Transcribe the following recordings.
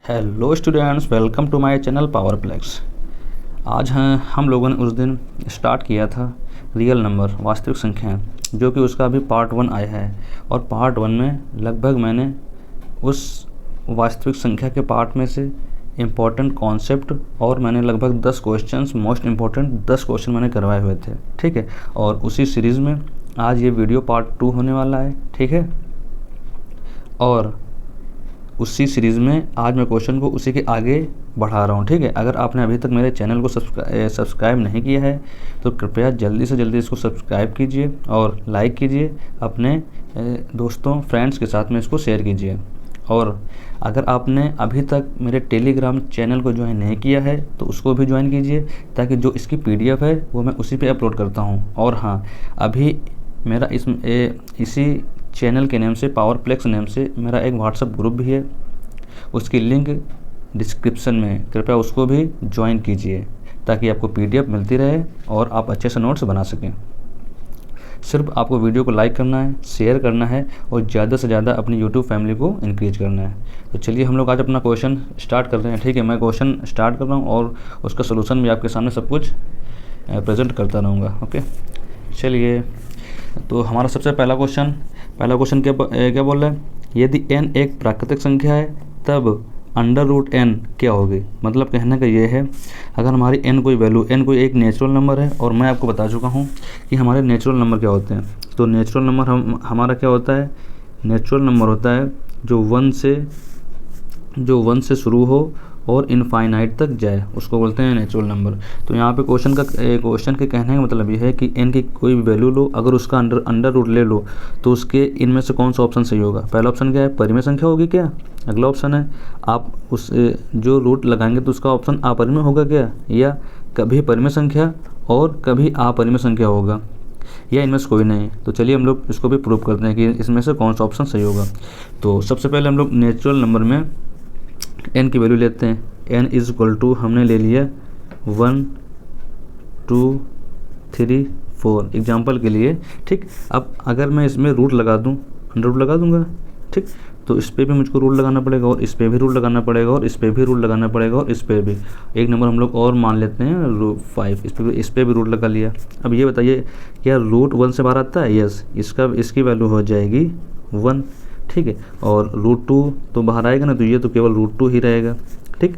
Hello students, welcome to my channel Powerplex. आज हैं हम लोगों ने उस दिन स्टार्ट किया था रियल नंबर वास्तविक संख्याएं, जो कि उसका अभी पार्ट 1 आया है। और पार्ट 1 में लगभग मैंने उस वास्तविक संख्या के पार्ट में से इम्पॉर्टेंट कॉन्सेप्ट और मैंने लगभग 10 क्वेश्चंस, मोस्ट इम्पॉर्टेंट 10 क्वेश्चन मैंने करवाए हुए थे। ठीक है, और उसी सीरीज़ में आज ये वीडियो पार्ट 2 होने वाला है। ठीक है, और उसी सीरीज़ में आज मैं क्वेश्चन को उसी के आगे बढ़ा रहा हूँ। ठीक है, अगर आपने अभी तक मेरे चैनल को सब्सक्राइब नहीं किया है तो कृपया जल्दी से जल्दी इसको सब्सक्राइब कीजिए और लाइक कीजिए, अपने दोस्तों फ्रेंड्स के साथ में इसको शेयर कीजिए। और अगर आपने अभी तक मेरे टेलीग्राम चैनल को ज्वाइन नहीं किया है तो उसको भी ज्वाइन कीजिए, ताकि जो इसकी PDF है वो मैं उसी पे अपलोड करता हूँ। और हाँ, अभी मेरा इसी चैनल के नेम से, पावरप्लेक्स नेम से, मेरा एक व्हाट्सएप ग्रुप भी है, उसकी लिंक डिस्क्रिप्शन में, कृपया उसको भी ज्वाइन कीजिए ताकि आपको PDF मिलती रहे और आप अच्छे से नोट्स बना सकें। सिर्फ आपको वीडियो को लाइक करना है, शेयर करना है और ज़्यादा से ज़्यादा अपनी YouTube फैमिली को इंक्रीज करना है। तो चलिए हम लोग आज अपना क्वेश्चन स्टार्ट कर रहे हैं। ठीक है, मैं क्वेश्चन स्टार्ट कर रहा हूँ और उसका सोल्यूशन भी आपके सामने सब कुछ प्रेजेंट करता रहूँगा। ओके, चलिए। तो हमारा सबसे पहला क्वेश्चन क्या बोल रहा है, यदि n एक प्राकृतिक संख्या है तब √n क्या होगी। मतलब कहने का ये है, अगर हमारी n कोई वैल्यू, n कोई एक नेचुरल नंबर है, और मैं आपको बता चुका हूँ कि हमारे नेचुरल नंबर क्या होते हैं। तो नेचुरल नंबर हमारा क्या होता है, नेचुरल नंबर होता है जो 1 से शुरू हो और इनफाइनाइट तक जाए, उसको बोलते हैं नेचुरल नंबर। तो यहाँ पे क्वेश्चन के कहने का मतलब ये है कि n की कोई भी वैल्यू लो, अगर उसका अंडर रूट ले लो तो उसके इनमें से कौन सा ऑप्शन सही होगा। पहला ऑप्शन क्या है, परिमेय संख्या होगी क्या। अगला ऑप्शन है, आप उस जो रूट लगाएंगे तो उसका ऑप्शन अपरिमेय होगा क्या, या कभी परिमेय संख्या और कभी अपरिमेय संख्या होगा, या इनमें से कोई नहीं। तो चलिए हम लोग इसको भी प्रूव करते हैं कि इसमें से कौन सा ऑप्शन सही होगा। तो सबसे पहले हम लोग नेचुरल नंबर में n की वैल्यू लेते हैं। n इज इक्वल टू हमने ले लिया 1 2 3 4 एग्जाम्पल के लिए। ठीक, अब अगर मैं इसमें रूट लगा दूं, अंडर रूट लगा दूंगा, ठीक, तो इस पर भी मुझको रूट लगाना पड़ेगा और इस पर भी रूट लगाना पड़ेगा और इस पर भी रूट लगाना पड़ेगा और इस पर भी। एक नंबर हम लोग और मान लेते हैं 5, इस पर भी रूट लगा लिया। अब ये बताइए, क्या रूट 1 से बाहर आता है। यस, इसकी वैल्यू हो जाएगी 1। ठीक है, और √2 तो बाहर आएगा ना, तो ये तो केवल √2 ही रहेगा। ठीक,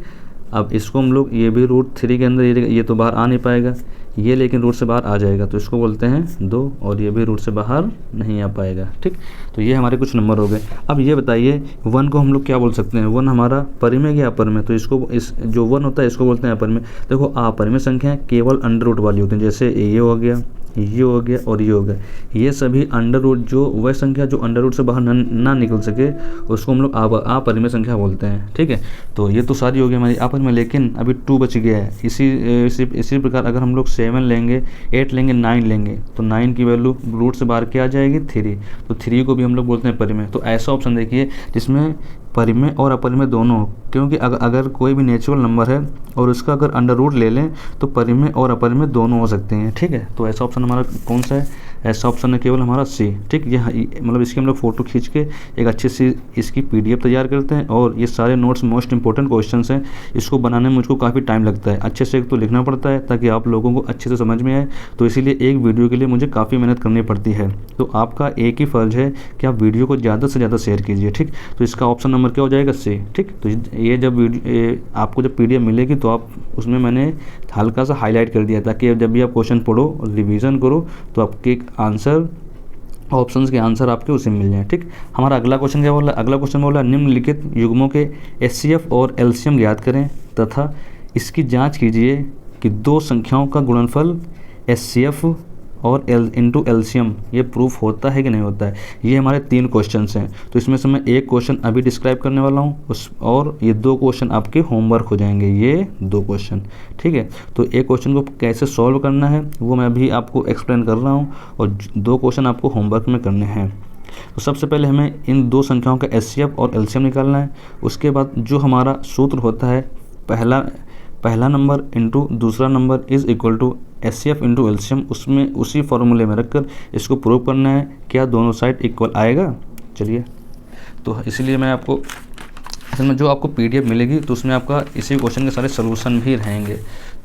अब इसको हम लोग, ये भी √3 के अंदर ये तो बाहर आ नहीं पाएगा, ये लेकिन रूट से बाहर आ जाएगा, तो इसको बोलते हैं 2, और ये भी रूट से बाहर नहीं आ पाएगा। ठीक, तो ये हमारे कुछ नंबर हो गए। अब ये बताइए 1 को हम लोग क्या बोल सकते हैं, 1 हमारा परिमेय या अपरिमेय। तो इसको जो 1 होता है इसको बोलते हैं अपरिमेय। देखो, अपरिमेय संख्या केवल अंडर रूट वाली होती हैं, जैसे ये हो गया, ये हो गया और ये हो गया। ये सभी अंडर रूट, जो वह संख्या जो अंडर रूट से बाहर ना निकल सके उसको हम लोग अपरिमेय संख्या बोलते हैं। ठीक है, तो ये तो सारी हो गई हमारी अपरिमेय, लेकिन अभी 2 बच गया है। इसी प्रकार अगर हम लोग 7 लेंगे, 8 लेंगे, 9 लेंगे, तो 9 की वैल्यू रूट से बाहर क्या आ जाएगी, 3। तो 3 को भी हम लोग बोलते हैं परिमेय। तो ऐसा ऑप्शन देखिए जिसमें परिमेय और अपरिमेय दोनों हो, क्योंकि अगर कोई भी नेचुरल नंबर है और उसका अगर अंडर रूट ले लें तो परिमेय और अपरिमेय दोनों हो सकते हैं। ठीक है, तो ऐसा ऑप्शन हमारा कौन सा है, ऐसा ऑप्शन है केवल हमारा C। ठीक, ये मतलब इसकी हम लोग फ़ोटो खींच के एक अच्छी सी इसकी PDF तैयार करते हैं, और ये सारे नोट्स मोस्ट इंपॉर्टेंट क्वेश्चंस हैं। इसको बनाने में मुझको काफ़ी टाइम लगता है, अच्छे से एक तो लिखना पड़ता है ताकि आप लोगों को अच्छे से समझ में आए, तो इसीलिए एक वीडियो के लिए मुझे काफ़ी मेहनत करनी पड़ती है। तो आपका एक ही फ़र्ज़ है कि आप वीडियो को ज़्यादा से ज़्यादा शेयर कीजिए। ठीक, तो इसका ऑप्शन नंबर क्या हो जाएगा, C। ठीक, तो ये जब आपको जब PDF मिलेगी तो आप उसमें मैंने हल्का सा हाईलाइट कर दिया, ताकि जब भी आप क्वेश्चन पढ़ो और रिवीजन करो तो आपके आंसर, ऑप्शंस के आंसर आपके उसे मिल जाए। ठीक, हमारा अगला क्वेश्चन क्या बोला, अगला क्वेश्चन बोला निम्नलिखित युग्मों के HCF और LCM ज्ञात करें तथा इसकी जांच कीजिए कि 2 संख्याओं का गुणनफल HCF और LCM ये प्रूफ होता है कि नहीं होता है। ये हमारे 3 क्वेश्चंस हैं, तो इसमें से मैं एक क्वेश्चन अभी डिस्क्राइब करने वाला हूँ और ये 2 क्वेश्चन आपके होमवर्क हो जाएंगे, ये 2 क्वेश्चन। ठीक है, तो एक क्वेश्चन को कैसे सॉल्व करना है वो मैं अभी आपको एक्सप्लेन कर रहा हूँ, और 2 क्वेश्चन आपको होमवर्क में करने हैं। तो सबसे पहले हमें इन 2 संख्याओं का HCF और LCM निकालना है। उसके बाद जो हमारा सूत्र होता है, पहला नंबर इंटू दूसरा number is equal to HCF into LCM, उसमें उसी फॉर्मूले में रखकर इसको प्रूव करना है क्या दोनों साइड इक्वल आएगा। चलिए, तो इसलिए मैं आपको असल में जो आपको PDF मिलेगी तो उसमें आपका इसी क्वेश्चन के सारे सोल्यूशन भी रहेंगे।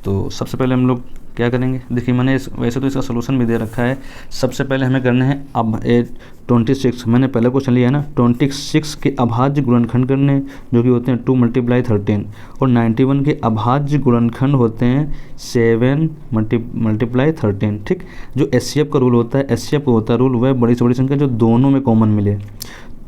तो सबसे पहले हम लोग क्या करेंगे, देखिए मैंने वैसे तो इसका सोल्यूशन भी दे रखा है। सबसे पहले हमें करना है अब 26, मैंने पहले क्वेश्चन लिया है ना, 26 के अभाज्य गुणनखंड करने जो कि होते हैं 2 × 13, और 91 के अभाज्य गुणनखंड होते हैं 7 × 13। ठीक, जो SCF का रूल होता है, SCF का होता है रूल वह बड़ी से बड़ी संख्या जो दोनों में कॉमन मिले।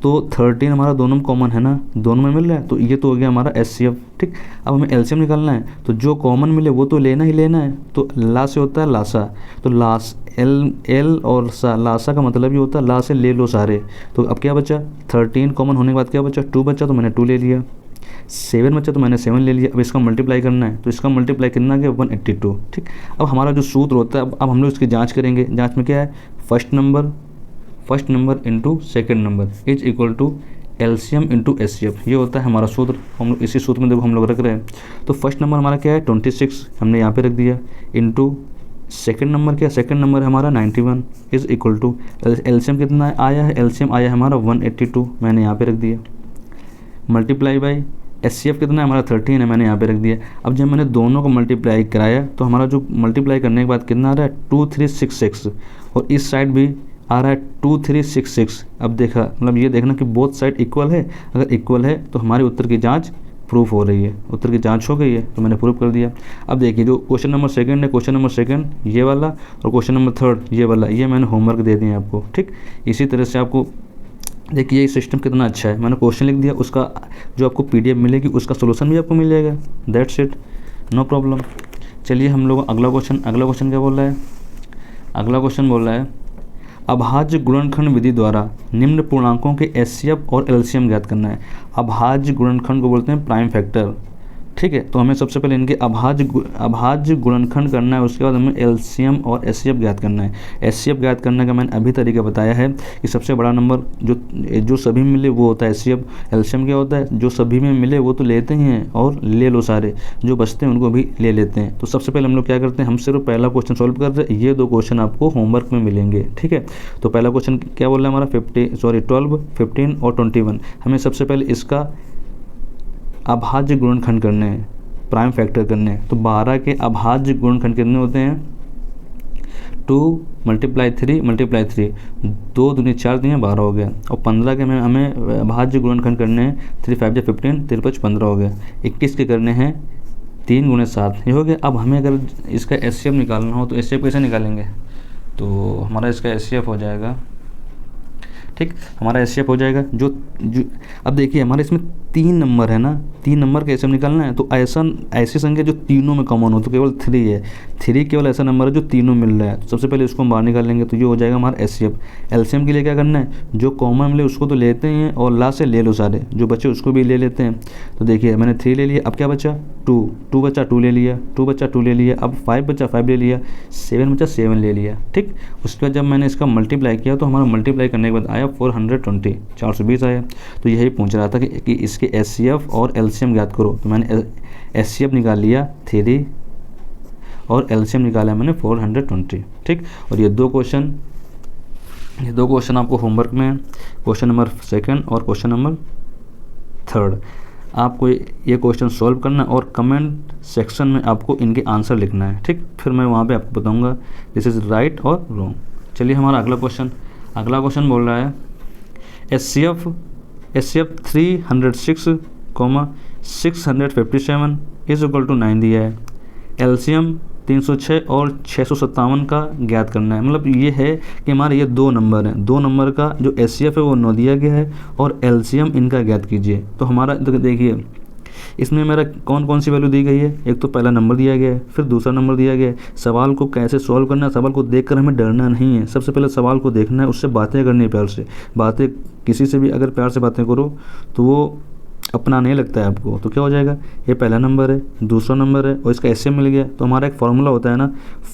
तो 13 हमारा दोनों में कॉमन है ना, दोनों में मिल रहा है, तो ये तो हो गया हमारा SCF। ठीक, अब हमें LCM निकालना है, तो जो कॉमन मिले वो तो लेना ही लेना है। तो ला से होता है लासा, तो लास L और सा, लासा का मतलब ये होता है ला से ले लो सारे। तो अब क्या बचा, 13 कॉमन होने के बाद क्या बचा, 2 बचा, तो मैंने 2 ले लिया। 7 बचा तो मैंने 7 ले लिया। अब इसका मल्टीप्लाई करना है, तो इसका मल्टीप्लाई कितना आ गया, 182। ठीक, अब हमारा जो सूत्र होता है, अब हम लोग इसकी जाँच करेंगे। जाँच में क्या है, first number into second number is equal to LCM into SCF, ये होता है हमारा सूत्र। हम लोग इसी सूत्र में देखो हम लोग रख रहे हैं। तो फर्स्ट नंबर हमारा क्या है, 26, हमने यहाँ पे रख दिया, इंटू सेकेंड नंबर क्या, सेकेंड नंबर है हमारा 91 इज इक्वल टू LCM कितना आया है, LCM आया है हमारा 182, मैंने यहाँ पे रख दिया, मल्टीप्लाई बाई SCF कितना है हमारा 13 है, मैंने यहाँ पे रख दिया। अब जब मैंने दोनों को मल्टीप्लाई कराया तो हमारा जो मल्टीप्लाई करने के बाद कितना आ रहा है, 2366, और इस साइड भी आ रहा है 2366। अब देखा, मतलब ये देखना कि बोथ साइड इक्वल है। अगर इक्वल है तो हमारे उत्तर की जांच प्रूफ हो रही है, उत्तर की जांच हो गई है, तो मैंने प्रूफ कर दिया। अब देखिए जो क्वेश्चन नंबर सेकंड है, क्वेश्चन नंबर सेकंड ये वाला, और क्वेश्चन नंबर थर्ड ये वाला, ये मैंने होमवर्क दे दिए आपको। ठीक, इसी तरह से आपको देखिए ये सिस्टम कितना अच्छा है। मैंने क्वेश्चन लिख दिया, उसका जो आपको PDF मिलेगी उसका सोल्यूशन भी आपको मिल जाएगा। That's it, no problem. चलिए हम लोग अगला क्वेश्चन क्या बोल रहा है, अगला क्वेश्चन बोल रहा है अभाज्य गुणनखंड विधि द्वारा निम्न पूर्णांकों के SCF और LCM ज्ञात करना है। अभाज्य गुणनखंड को बोलते हैं प्राइम फैक्टर। ठीक है, तो हमें सबसे पहले इनके अभाज्य गुणनखंड करना है, उसके बाद हमें LCM और SCF ज्ञात करना है। SCF ज्ञात करने का मैंने अभी तरीका बताया है कि सबसे बड़ा नंबर जो सभी में मिले वो होता है SCF। LCM क्या होता है, जो सभी में मिले वो तो लेते ही हैं और ले लो सारे, जो बचते हैं उनको भी ले लेते हैं। तो सबसे पहले हम लोग क्या करते हैं, हम सिर्फ पहला क्वेश्चन सॉल्व कर रहे हैं। ये 2 क्वेश्चन आपको होमवर्क में मिलेंगे। ठीक है, तो पहला क्वेश्चन क्या बोल रहा है हमारा 12, 15 और 21। हमें सबसे पहले इसका अभाज्य गुणनखंड करने हैं, प्राइम फैक्टर करने हैं। तो 12 के अभाज्य गुणनखंड कितने होते हैं, 2 × 3 2 दूनी 4 दिए 12 हो गया। और 15 के हमें अभाज्य गुणनखंड करने हैं, 3 × 5 = 15, 3 × 5 = 15 हो गया। 21 के करने हैं 3 × 7, ये हो गया। अब हमें अगर इसका SCF निकालना हो तो SCF कैसे निकालेंगे, तो हमारा इसका SCF हो जाएगा। ठीक, हमारा SCF हो जाएगा जो अब देखिए हमारे इसमें 3 नंबर है ना, 3 नंबर का SCF निकालना है। तो ऐसी संख्या जो तीनों में कॉमन हो, तो केवल 3 है। 3 केवल ऐसा नंबर है जो तीनों मिल रहा है। तो सबसे पहले उसको हम बाहर निकालेंगे, तो ये हो जाएगा हमारा SCF। LCM के लिए क्या करना है, जो कॉमन मिले उसको तो लेते ही हैं और लास्ट से ले लो सारे, जो बचे उसको भी ले लेते हैं। तो देखिए मैंने 3 ले लिया, अब क्या बचा 2 बचा, 2 ले लिया, 2 बचा, 2 ले लिया। अब 5 बचा, 5 ले लिया, 7 बचा, 7 ले लिया। ठीक, उसके बाद जब मैंने इसका मल्टीप्लाई किया तो हमारा मल्टीप्लाई करने के बाद आया 420, 420 आया। तो यही पूछ रहा था कि इसके SCF और LCM ज्ञात करो। तो मैंने SCF निकाल लिया 3 और LCM निकाला मैंने 420। ठीक, और ये 2 क्वेश्चन आपको होमवर्क में, क्वेश्चन नंबर 2 और क्वेश्चन नंबर 3। आपको ये क्वेश्चन सॉल्व करना और कमेंट सेक्शन में आपको इनके आंसर लिखना है। ठीक, फिर मैं वहाँ पे आपको बताऊँगा दिस इज़ राइट और रॉन्ग। चलिए हमारा अगला क्वेश्चन बोल रहा है SCF 306, 657 इज इक्वल टू 9 दिया है। LCM 306 और 657 का ज्ञात करना है। मतलब ये है कि हमारे ये 2 नंबर हैं, 2 नंबर का जो SCF है वो 9 दिया गया है और LCM इनका ज्ञात कीजिए। तो हमारा देखिए इसमें मेरा कौन कौन सी वैल्यू दी गई है, एक तो पहला नंबर दिया गया है, फिर दूसरा नंबर दिया गया है। सवाल को कैसे सॉल्व करना है, सवाल को देखकर हमें डरना नहीं है। सबसे पहले सवाल को देखना है, उससे बातें करनी है प्यार से। बातें किसी से भी अगर प्यार से बातें करो तो वो अपना नहीं लगता है आपको। तो क्या हो जाएगा, ये पहला नंबर है, दूसरा नंबर है और इसका SCF मिल गया। तो हमारा एक फॉर्मूला होता है ना,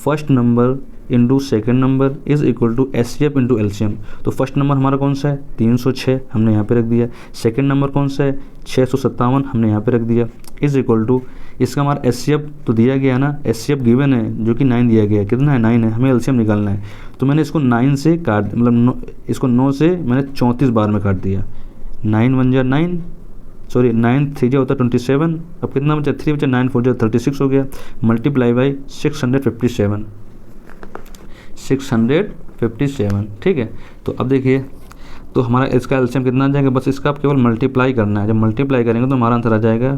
first number into second number is equal to SCF into LCM। तो फर्स्ट नंबर हमारा कौन सा है 306, हमने यहाँ पे रख दिया। सेकेंड नंबर कौन सा है 657, हमने यहाँ पे रख दिया। इज इक्वल टू इसका हमारा SCF तो दिया गया ना, SCF गिवन है जो कि 9 दिया गया है। कितना है 9 है, हमें LCM निकालना है। तो मैंने इसको 9 से काट, मतलब इसको 9 से मैंने 34 बार में काट दिया। 9 × 1 = 9, सॉरी 9 3 होता है 27, अब कितना बचा 3 बचा 9 4 36 हो गया, मल्टीप्लाई बाई 657, 657, ठीक है। तो अब देखिए, तो हमारा इसका एलसीएम कितना आ जाएगा, बस इसका आप केवल मल्टीप्लाई करना है, जब मल्टीप्लाई करेंगे तो हमारा आंसर आ जाएगा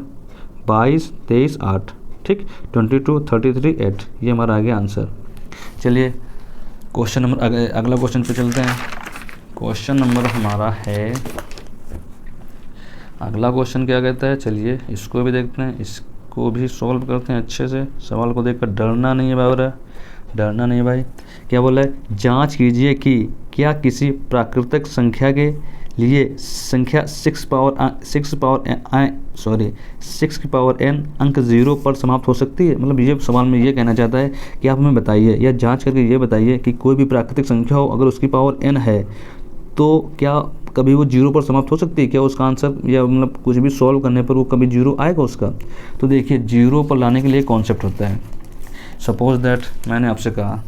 22 23 8, ठीक, 22 33 8, ये हमारा आ गया आंसर। चलिए क्वेश्चन नंबर अगला क्वेश्चन पे चलते हैं। क्वेश्चन नंबर हमारा है, अगला क्वेश्चन क्या कहता है, चलिए इसको भी देखते हैं, इसको भी सॉल्व करते हैं अच्छे से। सवाल को देखकर डरना नहीं है भाई, डरना नहीं भाई। क्या बोला है, जांच कीजिए कि क्या किसी प्राकृतिक संख्या के लिए संख्या 6 की पावर n अंक 0 पर समाप्त हो सकती है। मतलब ये सवाल में ये कहना चाहता है कि आप हमें बताइए या जांच करके ये बताइए कि कोई भी प्राकृतिक संख्या हो, अगर उसकी पावर n है तो क्या कभी वो 0 पर समाप्त हो सकती है, क्या उसका आंसर या मतलब कुछ भी सॉल्व करने पर वो कभी 0 आएगा उसका। तो देखिए 0 पर लाने के लिए कॉन्सेप्ट होता है। सपोज दैट मैंने आपसे कहा,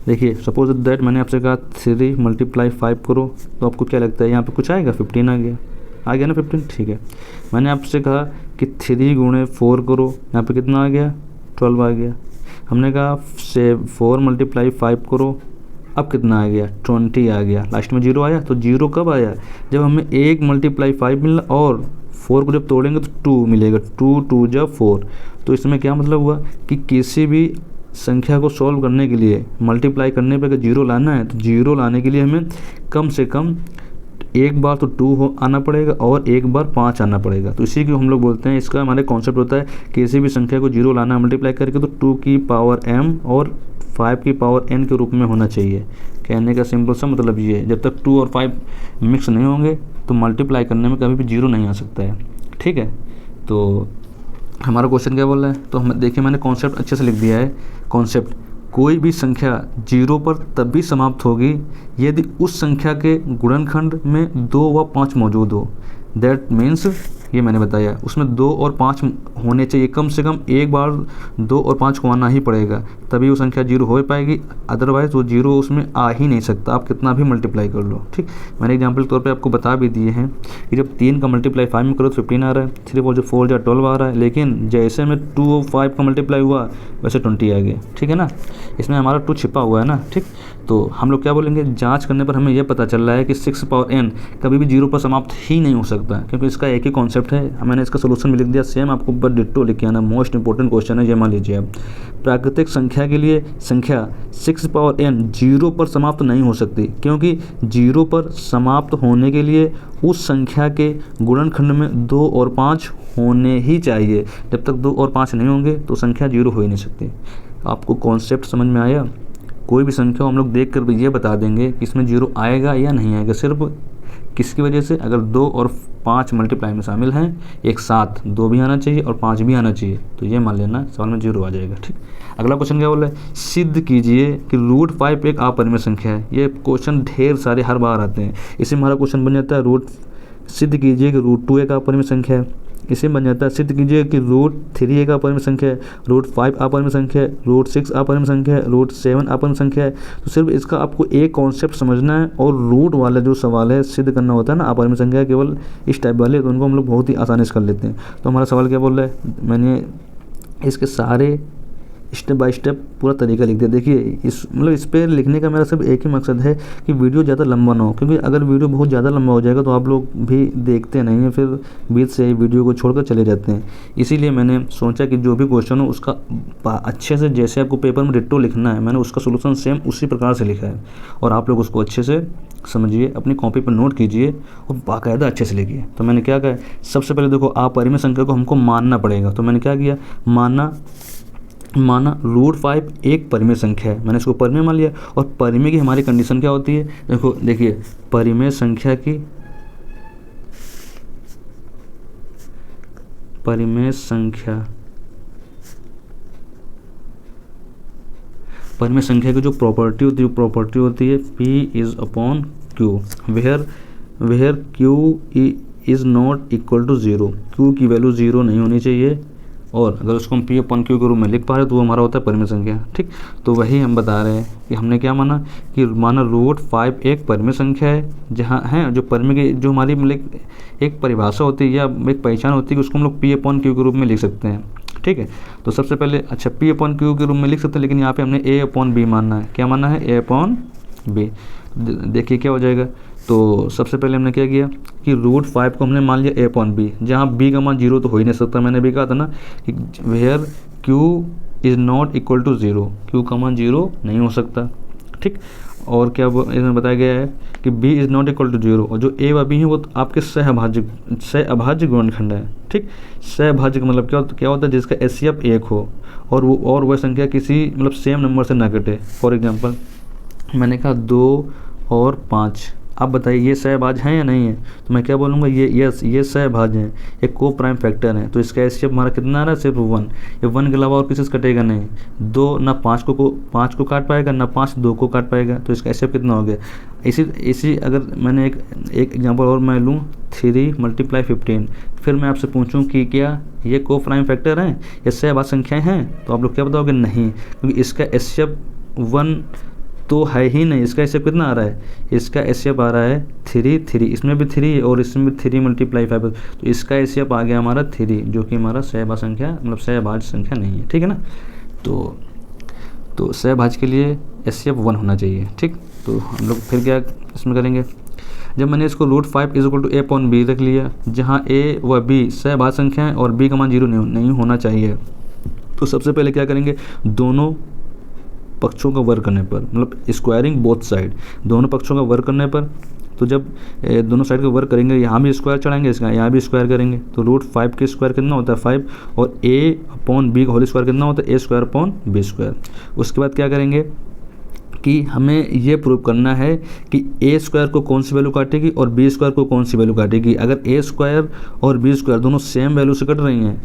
देखिए सपोज दैट मैंने आपसे कहा 3 × 5 करो, तो आपको क्या लगता है यहाँ पे कुछ आएगा, 15 आ गया ना 15, ठीक है। मैंने आपसे कहा कि 3 × 4 करो, यहाँ पे कितना आ गया 12 आ गया। हमने कहा 4 × 5 करो, अब कितना आ गया 20 आ गया, लास्ट में 0 आया। तो 0 कब आया, जब हमें 1 × 5 मिला और 4 को जब तोड़ेंगे तो 2 मिलेगा, 2 2 जब 4। तो इसमें क्या मतलब हुआ कि किसी भी संख्या को सॉल्व करने के लिए मल्टीप्लाई करने पे अगर 0 लाना है तो 0 लाने के लिए हमें कम से कम एक बार तो 2 आना पड़ेगा और एक बार 5 आना पड़ेगा। तो इसी को हम लोग बोलते हैं, इसका हमारे कॉन्सेप्ट होता है किसी भी संख्या को 0 लाना है मल्टीप्लाई करके तो 2 की पावर m और 5 की पावर n के रूप में होना चाहिए। कहने का सिंपल सा मतलब ये है, जब तक 2 और 5 मिक्स नहीं होंगे तो मल्टीप्लाई करने में कभी भी 0 नहीं आ सकता है, ठीक है। तो हमारा क्वेश्चन क्या बोल रहा है, तो हम देखिए मैंने कॉन्सेप्ट अच्छे से लिख दिया है। कॉन्सेप्ट, कोई भी संख्या 0 पर तभी समाप्त होगी यदि उस संख्या के गुणनखंड में 2 व 5 मौजूद हो। दैट मीन्स ये मैंने बताया उसमें 2 और 5 होने चाहिए, कम से कम एक बार 2 और 5 को आना ही पड़ेगा तभी वो संख्या 0 हो पाएगी, अदरवाइज़ वो 0 उसमें आ ही नहीं सकता, आप कितना भी मल्टीप्लाई कर लो, ठीक। मैंने एग्जांपल के तौर पे आपको बता भी दिए हैं कि जब 3 का मल्टीप्लाई 5 में करो तो 15 आ रहा है, 3 4 4 12 आ रहा है, लेकिन जैसे में 2 और 5 का मल्टीप्लाई हुआ वैसे 20 आ गया, ठीक है ना। इसमें हमारा 2 छिपा हुआ है ना, ठीक। तो हम लोग क्या बोलेंगे, जांच करने पर हमें यह पता चल रहा है कि 6 पावर n कभी भी 0 पर समाप्त ही नहीं हो सकता, क्योंकि इसका एक ही कॉन्सेप्ट है। मैंने इसका सोल्यूशन भी लिख दिया, सेम आपको ऊपर डिट्टो लिख के आना। मोस्ट इंपॉर्टेंट क्वेश्चन है ये, मान लीजिए अब प्राकृतिक संख्या के लिए संख्या 6 पावर n 0 पर समाप्त नहीं हो सकती, क्योंकि 0 पर समाप्त होने के लिए उस संख्या के गुणनखंड में 2 और 5 होने ही चाहिए। जब तक 2 और 5 नहीं होंगे तो संख्या 0 हो ही नहीं सकती। आपको कॉन्सेप्ट समझ में आया। कोई भी संख्या हम लोग देख कर ये बता देंगे कि इसमें 0 आएगा या नहीं आएगा, सिर्फ किसकी वजह से, अगर 2 और 5 मल्टीप्लाई में शामिल हैं एक साथ, 2 भी आना चाहिए और 5 भी आना चाहिए, तो ये मान लेना सवाल में 0 आ जाएगा, ठीक। अगला क्वेश्चन क्या बोला है, सिद्ध कीजिए कि √5 एक अपरिमेय संख्या है। ये क्वेश्चन ढेर सारे हर बार आते हैं, इसी में हमारा क्वेश्चन बन जाता है सिद्ध कीजिए कि √2 एक अपरिमेय संख्या है। इसे बन जाता है सिद्ध कीजिए कि √3 एक अपरिमेय संख्या है, √5 अपरिमेय संख्या है, √6 अपरिमेय संख्या है, √7 अपरिमेय संख्या है। तो सिर्फ इसका आपको एक कॉन्सेप्ट समझना है, और रूट वाला जो सवाल है सिद्ध करना होता है ना अपरिमेय संख्या केवल इस टाइप वाले, तो उनको हम लोग बहुत ही आसानी से कर लेते हैं। तो हमारा सवाल क्या बोल रहा है, मैंने इसके सारे स्टेप बाय स्टेप पूरा तरीका लिख दिया। देखिए इस पे लिखने का मेरा सिर्फ एक ही मकसद है कि वीडियो ज़्यादा लंबा ना हो, क्योंकि अगर वीडियो बहुत ज़्यादा लंबा हो जाएगा तो आप लोग भी देखते नहीं हैं, फिर बीच से वीडियो को छोड़कर चले जाते हैं। इसीलिए मैंने सोचा कि जो भी क्वेश्चन हो उसका अच्छे से, जैसे आपको पेपर में डिट्टो लिखना है, मैंने उसका सोल्यूशन सेम उसी प्रकार से लिखा है, और आप लोग उसको अच्छे से समझिए, अपनी कॉपी पर नोट कीजिए और बाकायदा अच्छे से लिखिए। तो मैंने क्या कहा, सबसे पहले देखो अपरिमेय संख्या को हमको मानना पड़ेगा। तो मैंने क्या किया, माना √5 एक परिमेय संख्या है, मैंने इसको परिमेय मान लिया। और परिमेय की हमारी कंडीशन क्या होती है, देखिए परिमेय संख्या की जो प्रॉपर्टी होती है P/Q, where Q is not equal to 0। Q की वैल्यू 0 नहीं होनी चाहिए और अगर उसको हम P/Q के रूप में लिख पा रहे तो वो हमारा होता है परिमेय संख्या। ठीक, तो वही हम बता रहे हैं कि हमने क्या माना कि माना √5 एक परिमेय संख्या है, जहाँ है जो परिमेय की जो हमारी मतलब एक परिभाषा होती है या एक पहचान होती है कि उसको हम लोग P/Q के रूप में लिख सकते हैं। ठीक है, तो सबसे पहले अच्छा P/Q के रूप में लिख सकते हैं, लेकिन यहाँ पे हमने A/B मानना है। क्या मानना है? A/B। देखिए क्या हो जाएगा। तो सबसे पहले हमने क्या किया कि √5 को हमने मान लिया A/B, जहाँ B का मान 0 तो हो ही नहीं सकता। मैंने भी कहा था ना कि where Q is not equal to 0, Q का मान 0 नहीं हो सकता। ठीक, और क्या इसमें बताया गया है कि B is not equal to 0, और जो A व B है वो तो आपके सहअभाज्य गुणनखंड है। ठीक, सहअभाज्य का मतलब क्या होता है? जिसका HCF 1 हो और वह संख्या किसी मतलब सेम नंबर से ना घटे। फॉर एग्जांपल मैंने कहा 2 और 5, आप बताइए ये सहभाज्य हैं या नहीं है? तो मैं क्या बोलूँगा? ये सहभाज्य हैं, ये को प्राइम फैक्टर है। तो इसका HCF हमारा कितना आ रहा है? सिर्फ 1। ये 1 के अलावा और किसी से कटेगा नहीं। 2 ना 5 को काट पाएगा, ना 5 2 को काट पाएगा। तो इसका HCF कितना हो गया? इसी अगर मैंने एक एग्जाम्पल और मैं लूँ 3 × 15, फिर मैं आपसे पूछूं कि क्या ये को प्राइम फैक्टर हैं, ये सहभाज्य संख्याएँ हैं? तो आप लोग क्या बताओगे? नहीं, क्योंकि इसका HCF 1 तो है ही नहीं। इसका HCF कितना आ रहा है? इसका HCF आ रहा है 3, इसमें भी 3 और इसमें भी 3 × 5, तो इसका HCF आ गया हमारा 3, जो कि हमारा सहभाज्य संख्या मतलब सहभाज्य संख्या नहीं है। ठीक है ना, तो सहभाज्य के लिए HCF 1 होना चाहिए। ठीक, तो हम लोग फिर क्या इसमें करेंगे? जब मैंने इसको √5 = A/B रख लिया, जहाँ A व B सहभाज्य संख्या है और B का मान 0 नहीं होना चाहिए, तो सबसे पहले क्या करेंगे? दोनों पक्षों का वर्ग करने पर, मतलब स्क्वायरिंग बोथ साइड, दोनों पक्षों का वर्ग करने पर, तो जब दोनों साइड का वर्ग करेंगे, यहाँ भी स्क्वायर चढ़ाएंगे, इसका यहाँ भी स्क्वायर करेंगे, तो √5 के स्क्वायर कितना होता है? 5, और A/B का होल स्क्वायर कितना होता है? A²/B²। उसके बाद क्या करेंगे कि हमें ये प्रूव करना है कि A² को कौन सी वैल्यू काटेगी और B² को कौन सी वैल्यू काटेगी। अगर A² और B² दोनों सेम वैल्यू से कट रही हैं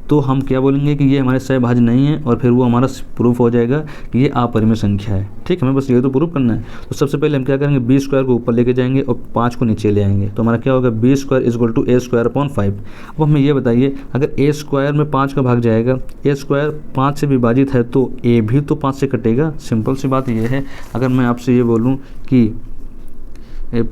तो हम क्या बोलेंगे कि ये हमारे सहभाज्य नहीं है, और फिर वो हमारा प्रूफ हो जाएगा कि ये अपरिमेय संख्या है। ठीक, हमें बस ये तो प्रूफ करना है। तो सबसे पहले हम क्या करेंगे? B² को ऊपर लेके जाएंगे और 5 को नीचे ले आएंगे, तो हमारा क्या होगा? B² = A²/5। अब हमें ये बताइए, अगर A² में 5 का भाग जाएगा, A² 5 से विभाजित है तो A भी तो 5 से कटेगा। सिंपल सी बात ये है। अगर मैं आपसे ये बोलूँ कि A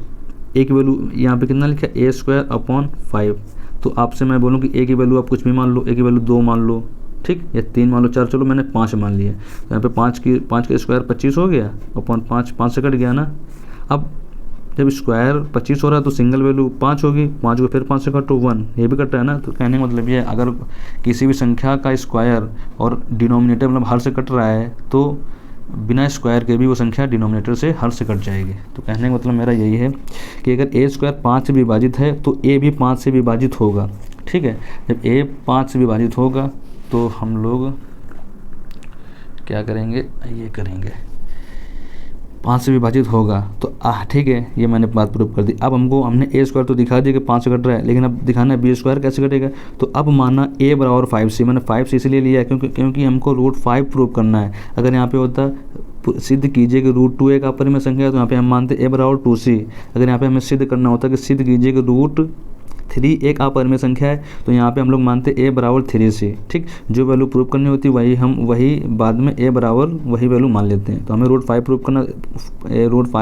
की वैल्यू यहाँ पे कितना लिखा है? A²/5, तो आपसे मैं बोलूँ कि A की वैल्यू आप कुछ भी मान लो, A की वैल्यू 2 मान लो, ठीक, या 3 मान लो, 4, चलो मैंने 5 मान लिया। तो यहाँ पे 5 का स्क्वायर 25 हो गया, अपॉन 5 से कट गया ना। अब जब स्क्वायर 25 हो रहा है तो सिंगल वैल्यू 5 होगी, 5 को फिर 5 से काटो 1, ये भी कट रहा है ना। तो कहने का मतलब ये है, अगर किसी भी संख्या का स्क्वायर और डिनोमिनेटर मतलब हर से कट रहा है तो बिना स्क्वायर के भी वो संख्या डिनोमिनेटर से हर से कट जाएगी। तो कहने का मतलब मेरा यही है कि अगर A² 5 से विभाजित है तो A भी 5 से विभाजित होगा। ठीक है, जब A 5 से विभाजित होगा तो हम लोग क्या करेंगे? ये करेंगे 5 से विभाजित होगा तो ठीक है, ये मैंने बात प्रूव कर दी। अब हमने A² तो दिखा दिया कि 5 से कट रहा है, लेकिन अब दिखाना है B² कैसे कटेगा। तो अब माना A = 5C, मैंने 5C इसलिए लिया क्योंकि हमको √5 प्रूव करना है। अगर यहाँ पे होता सिद्ध कीजिए कि √2 एक अपरिमेय संख्या है, तो यहाँ पे हम मानते A = 2C। अगर यहाँ पे हमें सिद्ध करना होता कि सिद्ध कीजिए कि √3 एक अपरिमेय संख्या है, तो यहाँ पे हम लोग मानते A = 3C। ठीक, जो वैल्यू प्रूव करनी होती है वही बाद में A बराबर वही वैल्यू मान लेते हैं। तो हमें √5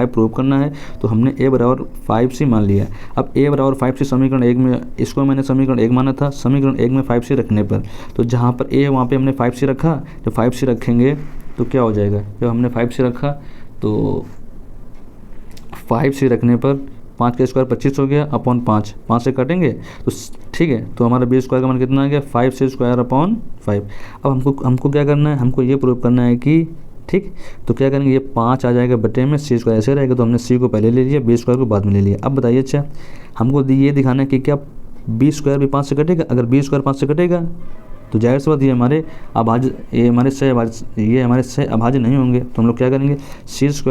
प्रूव करना है, तो हमने A = 5C मान लिया। अब A = 5C समीकरण 1 में, इसको मैंने समीकरण 1 माना था, समीकरण 1 में 5C रखने पर, तो जहाँ पर A वहाँ पर हमने 5C रखा। जब 5C रखेंगे तो क्या हो जाएगा? जब हमने 5C रखा तो 5C रखने पर 5 का स्क्वायर 25 हो गया, अपॉन 5 से काटेंगे तो ठीक है। तो हमारा B² का मान कितना आ गया? 5C²/5। अब हमको क्या करना है? हमको ये प्रूव करना है कि ठीक, तो क्या करेंगे? ये 5 आ जाएगा बटे में, C² ऐसे रहेगा, तो हमने C को पहले ले लिया, B² को बाद में ले लिया। अब बताइए, अच्छा हमको ये दिखाना है कि क्या B² भी 5 से कटेगा? अगर B² 5 से कटेगा तो जाहिर सी बात ये हमारे सहअभाज्य नहीं होंगे। तो हम लोग क्या करेंगे? C² =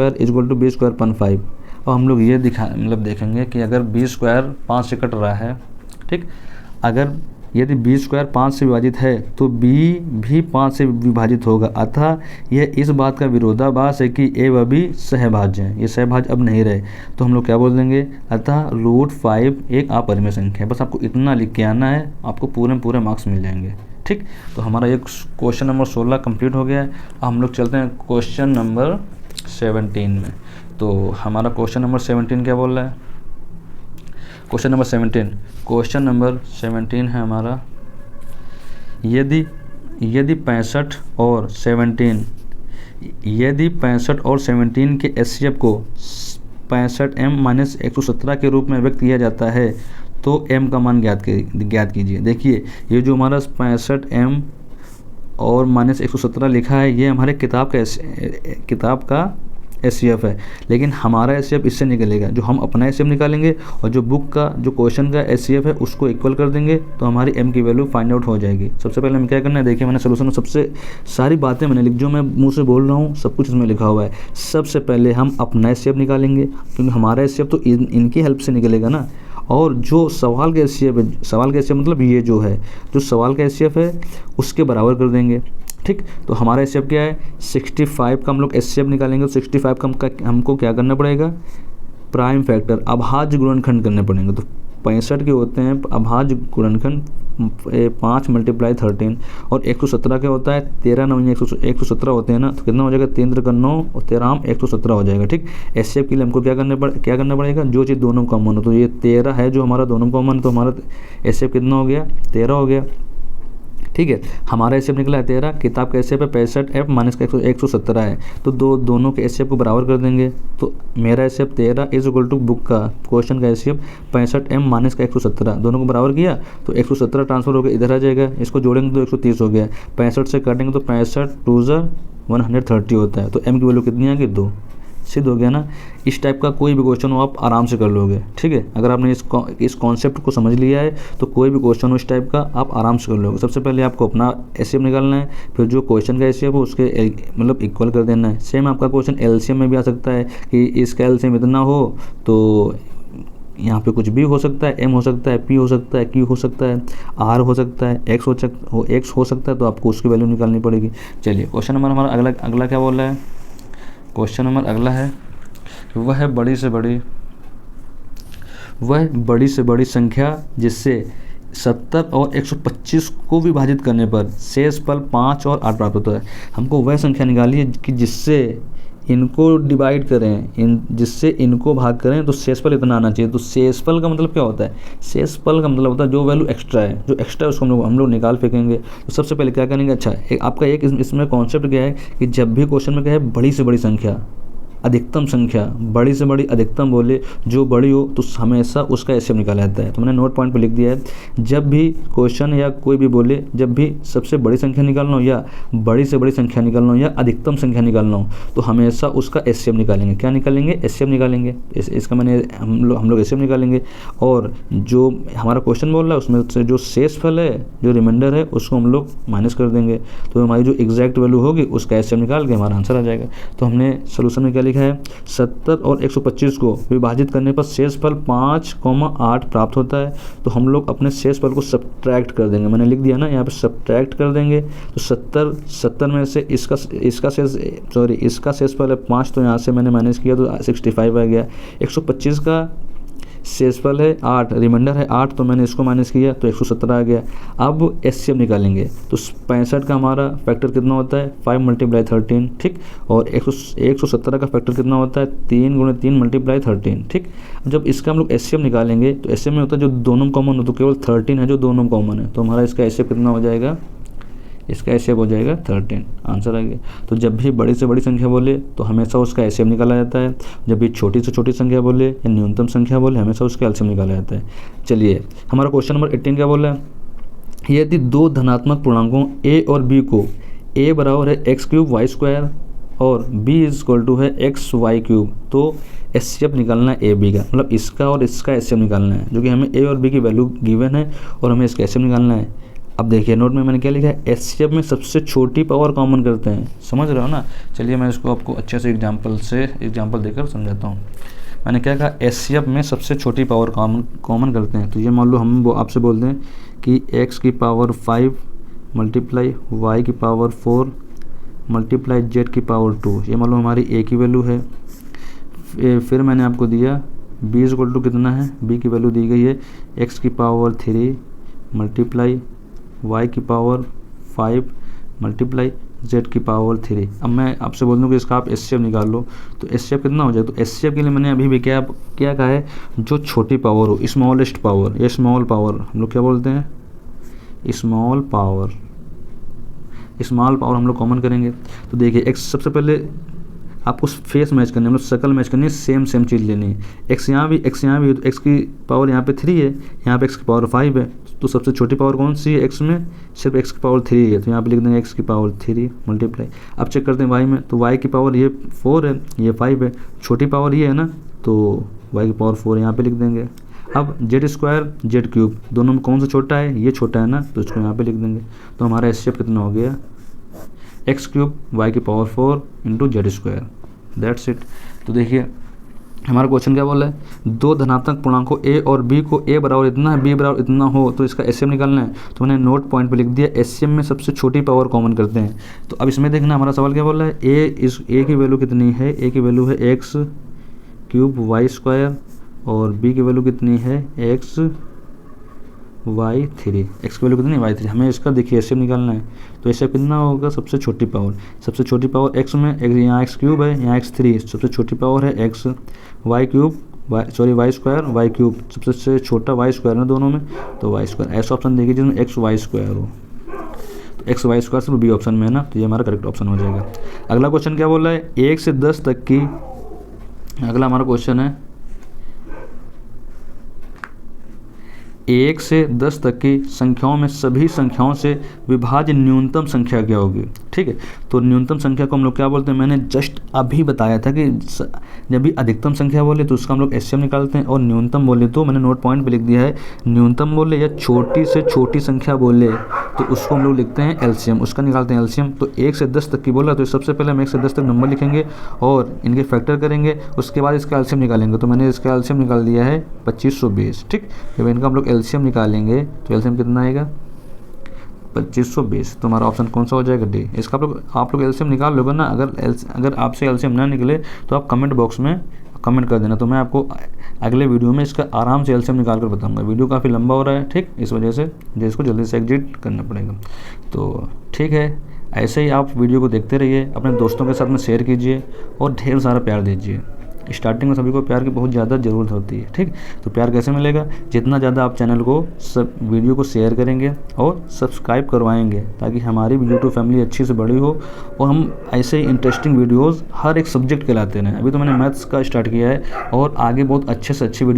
B²/5। अब हम लोग ये देखेंगे कि अगर B² 5 से कट रहा है, ठीक, अगर यदि B² 5 से विभाजित है तो B भी 5 से विभाजित होगा, अतः यह इस बात का विरोधाभास है कि A व B सहभाज्य हैं। ये सहभाज्य अब नहीं रहे, तो हम लोग क्या बोल देंगे? अतः √5 एक अपरिमेय संख्या है। बस आपको इतना लिख के आना है, आपको पूरे मार्क्स मिल जाएंगे। ठीक, तो हमारा एक क्वेश्चन नंबर 16 कंप्लीट हो गया है। अब हम लोग चलते हैं क्वेश्चन नंबर 17 में। तो हमारा क्वेश्चन नंबर 17 क्या बोल रहा है? क्वेश्चन नंबर 17 है हमारा, यदि 65 और 17 के एचसीएफ को 65m-117 के रूप में व्यक्त किया जाता है तो m का मान ज्ञात कीजिए। देखिए, ये जो हमारा 65m और -117 लिखा है, ये हमारे किताब का एचसीएफ है, लेकिन हमारा एचसीएफ इससे निकलेगा। जो हम अपना एचसीएफ निकालेंगे और जो बुक का, जो क्वेश्चन का एचसीएफ है, उसको इक्वल कर देंगे तो हमारी m की वैल्यू फाइंड आउट हो जाएगी। सबसे पहले हमें क्या करना है, देखिए मैंने सोल्यूशन में सबसे सारी बातें मैंने जो मैं मुंह से बोल रहा हूँ सब कुछ इसमें लिखा हुआ है। सबसे पहले हम अपना एचसीएफ निकालेंगे, क्योंकि हमारा एचसीएफ तो इनकी हेल्प से निकलेगा ना। और जो सवाल का एचसीएफ है, सवाल का एचसीएफ मतलब ये जो है, जो सवाल का एचसीएफ है उसके बराबर कर देंगे। ठीक, तो हमारा एचसीएफ क्या है, 65 का हम लोग एचसीएफ निकालेंगे तो 65 का हमको क्या करना पड़ेगा, प्राइम फैक्टर अभाज्य गुणनखंड करने पड़ेंगे। तो 65 के होते हैं अभाज्य गुणनखंड 5 × 13 और 117 क्या होता है, 13 9 117 होते हैं ना, तो कितना हो जाएगा, 3 × 9 और 13 117 हो जाएगा। ठीक, एचसीएफ के लिए हमको क्या करना पड़ेगा, जो चीज़ दोनों कॉमन हो। तो ये 13 है जो हमारा दोनों कॉमन है, तो हमारा एचसीएफ कितना हो गया, 13 हो गया। ठीक है, हमारा एचसीएफ निकला है 13, किताब का एचसीएफ है 65m माइनस का 117 है, तो दोनों के एचसीएफ को बराबर कर देंगे। तो मेरा HCF 13 is equal to book का क्वेश्चन का एचसीएफ 65m माइनस का 117, दोनों को बराबर किया तो 117 ट्रांसफर होकर इधर आ जाएगा। इसको जोड़ेंगे तो 130 हो गया, 65 से काटेंगे तो 65 2 130 होता है। तो m की वैल्यू कितनी आ गई, 2। सिद्ध हो गया ना। इस टाइप का कोई भी क्वेश्चन हो आप आराम से कर लोगे। ठीक है, अगर आपने इस कॉन्सेप्ट को समझ लिया है तो कोई भी क्वेश्चन हो इस टाइप का आप आराम से कर लोगे। सबसे पहले आपको अपना एचसीएफ निकालना है, फिर जो क्वेश्चन का एचसीएफ है उसके मतलब इक्वल कर देना है। सेम आपका क्वेश्चन एलसीएम में भी आ सकता है कि इसका एलसीएम इतना हो तो यहाँ पे कुछ भी हो सकता है, m हो सकता है, p हो सकता है, q हो सकता है, r हो सकता है, x हो सकता है, तो आपको उसकी वैल्यू निकालनी पड़ेगी। चलिए क्वेश्चन नंबर हमारा अगला क्या बोल रहा है, क्वेश्चन नंबर अगला है, वह बड़ी से बड़ी संख्या जिससे 70 और 125 को विभाजित करने पर शेष फल 5 और 8 प्राप्त होता है। हमको वह संख्या निकाली है कि जिससे इनको डिवाइड करें, जिससे इनको भाग करें तो शेषफल इतना आना चाहिए। तो शेषफल का मतलब क्या होता है, शेषफल का मतलब होता है जो वैल्यू एक्स्ट्रा है, उसको हम लोग निकाल फेंकेंगे। तो सबसे पहले क्या करेंगे, अच्छा आपका एक इसमें कॉन्सेप्ट क्या है कि जब भी क्वेश्चन में क्या है, बड़ी से बड़ी संख्या, अधिकतम संख्या, बड़ी से बड़ी अधिकतम बोले, जो बड़ी हो तो हमेशा उसका एचसीएफ निकाला जाता है। तो मैंने नोट पॉइंट पे लिख दिया है, जब भी क्वेश्चन या कोई भी बोले, जब भी सबसे बड़ी संख्या निकालना हो या बड़ी से बड़ी संख्या निकालना हो या अधिकतम संख्या निकालना हो तो हमेशा उसका एचसीएफ निकालेंगे। क्या निकालेंगे, एचसीएफ निकालेंगे। इसका मैंने हम लोग एचसीएफ निकालेंगे। और जो हमारा क्वेश्चन बोल रहा है उसमें से जो शेषफल है, जो रिमाइंडर है, उसको हम लोग माइनस कर देंगे। तो हमारी जो एग्जैक्ट वैल्यू होगी उसका एचसीएफ निकाल के हमारा आंसर आ जाएगा। तो हमने सोल्यूशन में क्या लिखा है, 70 और 125 को विभाजित करने पर शेषफल 5,8 प्राप्त होता है। तो हम लोग अपने शेषफल को सब्ट्रैक्ट कर देंगे। मैंने लिख दिया ना यहाँ पे, सब्ट्रैक्ट कर देंगे। तो 70 में से इसका शेषफल है 5, तो यहाँ से मैंने माइनस किया तो 65 आ गया। 125 का शेषफल है 8, रिमाइंडर है 8, तो मैंने इसको माइनस किया तो 117 आ गया। अब एचसीएफ निकालेंगे तो 65 का हमारा फैक्टर कितना होता है, 5 × 13। ठीक, और 117 का फैक्टर कितना होता है, 3 × 3 × 13। ठीक, जब इसका हम लोग एचसीएफ निकालेंगे तो एचसीएफ में होता है जो दोनों कॉमन हो, तो केवल 13 है जो दोनों कॉमन है। तो हमारा इसका एचसीएफ कितना हो जाएगा, इसका एचसीएफ हो जाएगा 13। आंसर आ गया। तो जब भी बड़ी से बड़ी संख्या बोले तो हमेशा उसका एचसीएफ निकाला जाता है। जब भी छोटी से छोटी संख्या बोले या न्यूनतम संख्या बोले हमेशा उसका एलसीएम निकाला जाता है। चलिए हमारा क्वेश्चन नंबर 18 क्या बोल रहा है, यदि दो धनात्मक पूर्णांकों a और b को a बराबर है x³ y² और b = है xy³ तो एचसीएफ निकालना है ab का, मतलब इसका और इसका एचसीएफ निकालना है, जो कि हमें a और b की वैल्यू गिवन है और हमें इसका एचसीएफ निकालना है। अब देखिए नोट में मैंने क्या लिखा है, एचसीएफ में सबसे छोटी पावर कॉमन करते हैं, समझ रहे हो ना। चलिए मैं इसको आपको अच्छे से एग्जांपल देकर समझाता हूँ। मैंने क्या कहा, एचसीएफ में सबसे छोटी पावर कॉमन करते हैं। तो ये मान लो हम वो आपसे बोलते हैं कि x की पावर 5 मल्टीप्लाई y की पावर 4 मल्टीप्लाई z की पावर 2, ये मान लो हमारी a की वैल्यू है। फिर मैंने आपको दिया b = कितना है, b की वैल्यू दी गई है x की पावर 3 मल्टीप्लाई वाई की पावर 5 मल्टीप्लाई जेड की पावर 3। अब मैं आपसे बोल दूँ कि इसका आप एचसीएफ निकाल लो, तो एचसीएफ कितना हो जाए, तो एचसीएफ के लिए मैंने अभी भी क्या कहा है, जो छोटी पावर हो, स्मॉलेस्ट पावर, ये स्मॉल पावर हम लोग क्या बोलते हैं, स्मॉल पावर हम लोग कॉमन करेंगे। तो देखिए एक्स सबसे पहले आपको फेस मैच करनी है, मतलब शक्ल मैच करनी है, सेम चीज़ लेनी है। एक्स यहाँ भी है, तो एक्स की पावर यहाँ पे 3 है, यहाँ पे एक्स की पावर 5 है, तो सबसे छोटी पावर कौन सी है एक्स में, सिर्फ एक्स की पावर 3 है, तो यहाँ पे लिख देंगे एक्स की पावर 3 मल्टीप्लाई। अब चेक करते हैं वाई में, तो वाई की पावर ये 4 है, ये 5 है, छोटी पावर ये है ना, तो वाई की पावर 4 यहाँ पे लिख देंगे। अब जेड स्क्वायर जेड क्यूब दोनों में कौन सा छोटा है, ये छोटा है ना, तो इसको यहाँ पे लिख देंगे। तो हमारा एचसीएफ कितना हो गया, एक्स क्यूब वाई की power 4 into Z square, that's it. तो देखिए हमारा क्वेश्चन क्या बोला है, दो धनात्मक पूर्णांकों ए और बी को ए बराबर इतना है, बी बराबर इतना हो, तो इसका एचसीएफ निकालना है। तो मैंने नोट पॉइंट पे लिख दिया, एचसीएफ में सबसे छोटी पावर कॉमन करते हैं। तो अब इसमें देखना हमारा सवाल क्या बोला है, ए की वैल्यू कितनी है, ए की वैल्यू है एक्स क्यूब वाई स्क्वायर, और बी की वैल्यू कितनी है एक्स वाई 3, एक्स की वैल्यू कितनी है वाई 3। हमें इसका देखिए एचसीएफ निकालना है, तो एचसीएफ कितना होगा, सबसे छोटी पावर एक्स में, यहाँ एक्स क्यूब है, यहाँ एक्स 3, सबसे छोटी पावर है x, y cube y square y cube, सबसे छोटा वाई स्क्वायर है दोनों में, तो वाई स्क्वायर। ऐसा ऑप्शन देखिए जिसमें एक्स वाई स्क्वायर हो, तो एक्स वाई स्क्वायर सिर्फ बी ऑप्शन में है ना, तो ये हमारा करेक्ट ऑप्शन हो जाएगा। अगला क्वेश्चन क्या बोल रहा है, 1 से 10 तक की, अगला हमारा क्वेश्चन है 1 से 10 तक की संख्याओं में सभी संख्याओं से विभाज्य न्यूनतम संख्या क्या होगी। ठीक है, तो न्यूनतम संख्या को हम लोग क्या बोलते हैं, मैंने जस्ट अभी बताया था कि जब भी अधिकतम संख्या बोले तो उसका हम लोग एचसीएफ निकालते हैं, और न्यूनतम बोले तो मैंने नोट पॉइंट पे लिख दिया है, न्यूनतम बोले या छोटी से छोटी संख्या बोले तो उसको हम लोग लिखते हैं एलसीएम, उसका निकालते हैं एलसीएम। तो 1 से 10 तक की बोला तो सबसे पहले हम 1 से 10 तक नंबर लिखेंगे और इनके फैक्टर करेंगे, उसके बाद इसका एलसीएम निकालेंगे। तो मैंने इसका एलसीएम निकाल दिया है 2520। ठीक, जब इनका हम लोग एलसीएम निकालेंगे तो एलसीएम कितना आएगा 2520। तो हमारा ऑप्शन कौन सा हो जाएगा, डी। इसका आप लोग एलसीएम निकाल लोगे ना, अगर आपसे एलसीएम ना निकले तो आप कमेंट बॉक्स में कमेंट कर देना, तो मैं आपको अगले वीडियो में इसका आराम से एलसीएम निकाल कर बताऊंगा। वीडियो काफ़ी लंबा हो रहा है, ठीक, इस वजह से जिसको जल्दी से एग्जिट करना पड़ेगा। तो ठीक है, ऐसे ही आप वीडियो को देखते रहिए, अपने दोस्तों के साथ में शेयर कीजिए और ढेर सारा प्यार दीजिए। स्टार्टिंग में सभी को प्यार की बहुत ज़्यादा ज़रूरत होती है। ठीक, तो प्यार कैसे मिलेगा, जितना ज़्यादा आप चैनल को वीडियो को शेयर करेंगे और सब्सक्राइब करवाएंगे, ताकि हमारी यूट्यूब फैमिली अच्छी से बड़ी हो और हम ऐसे ही इंटरेस्टिंग वीडियोस हर एक सब्जेक्ट के लाते रहें। अभी तो मैंने मैथ्स का स्टार्ट किया है और आगे बहुत अच्छे से अच्छी वीडियो